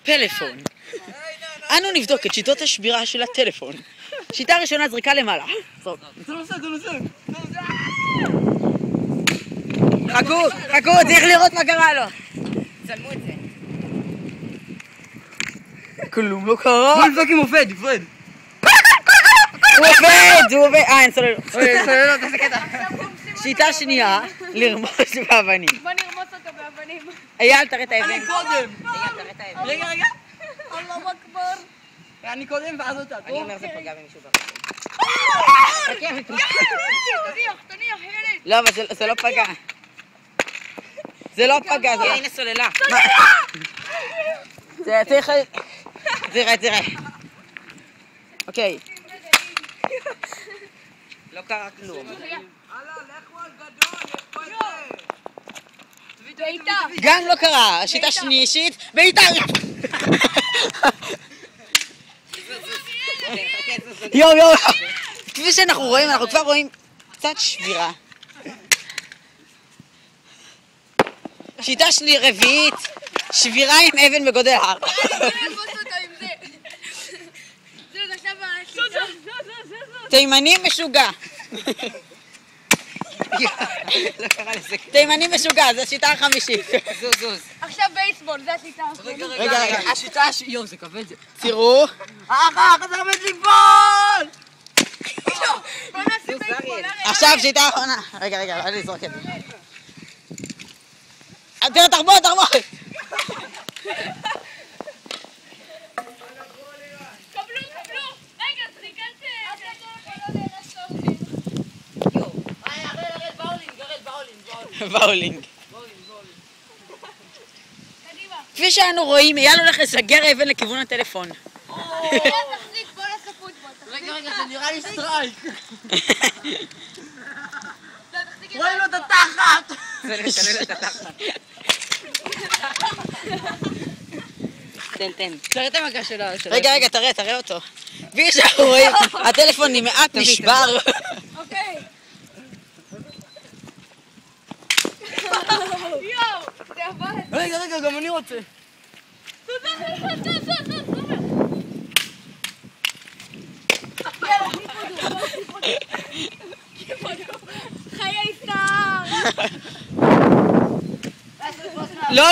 הפלאפון. אנו נבדוק את שיטות השבירה של הטלפון. שיטה ראשונה, זריקה למעלה. חכו, צריך לראות מה קרה לו. צלמו את זה. כלום לא קרה. בוא נבדוק אם עובד, עובד. הוא עובד. אין סוללות. סוללות, איזה קטע. שיטה שנייה, לרמוס באבנים. בוא נרמוס אותו באבנים. אייל, תראה את האבן. אני קודם. רגע. אללהו אכבר. אני קודם ואז אותה. אני אומר זה פגע במישהו תניח, ילד. לא, אבל זה לא פגע. זה לא פגע. הנה סוללה. זה צריך... תראה. אוקיי. לא קרה כלום. בעיטה. גם לא קרה. השיטה שלישית, בעיטה. יואו. כפי שאנחנו רואים, אנחנו כבר רואים קצת שבירה. שיטה רביעית, שבירה עם אבן בגודל הר. תימני משוגע. תימני משוגע, זו השיטה החמישית. זוז. עכשיו בייסבול, זה השיטה האחרונה. רגע. השיטה יואו, זה כבד זה. תראו. זה עומד ליפול! בוא נעשה בייסבול. עכשיו שיטה האחרונה. רגע, אל תזרוק את זה. תראה, תחבוא. קבלו. רגע, זריקת... באולינג. כפי שאנו רואים, אייל הולך לשגר אבן לכיוון הטלפון. בוא נעשה פוטבול. רגע, זה נראה לי סטרייק. רואים לו את התחת! זה נשנה לו את התחת. תן. תראה את המכה שלו. רגע, תראה אותו. כפי שאנחנו רואים, הטלפון מעט נשבר. אוקיי. זה עבד. רגע, גם אני רוצה. חיי סטאר. לא.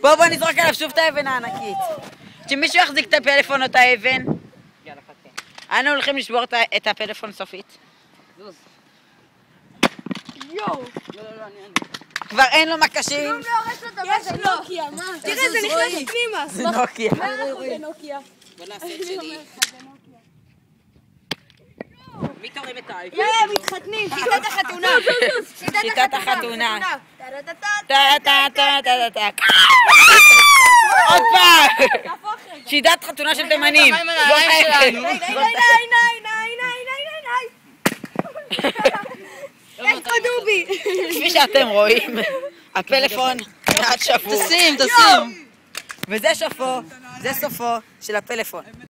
בוא נזרוק עליו שוב את האבן הענקית. שמישהו יחזיק את הפלאפון או את האבן. יאללה, חכה. אנו הולכים לשבור את הפלאפון סופית. זוז. יואו. כבר אין לו מקשים. יש נוקיה, מה? תראה, זה נכנס פנימה. זה נוקיה. זה נוקיה. בוא נעשה את שלי. מי תורם את האייפון? מתחתנים, שיטת החתונה. שיטת החתונה. עוד פעם. שיטת חתונה של תימנים. יש פה דובי. כפי שאתם רואים, הפלאפון מעט שבור. תשים. וזה סופו של הפלאפון.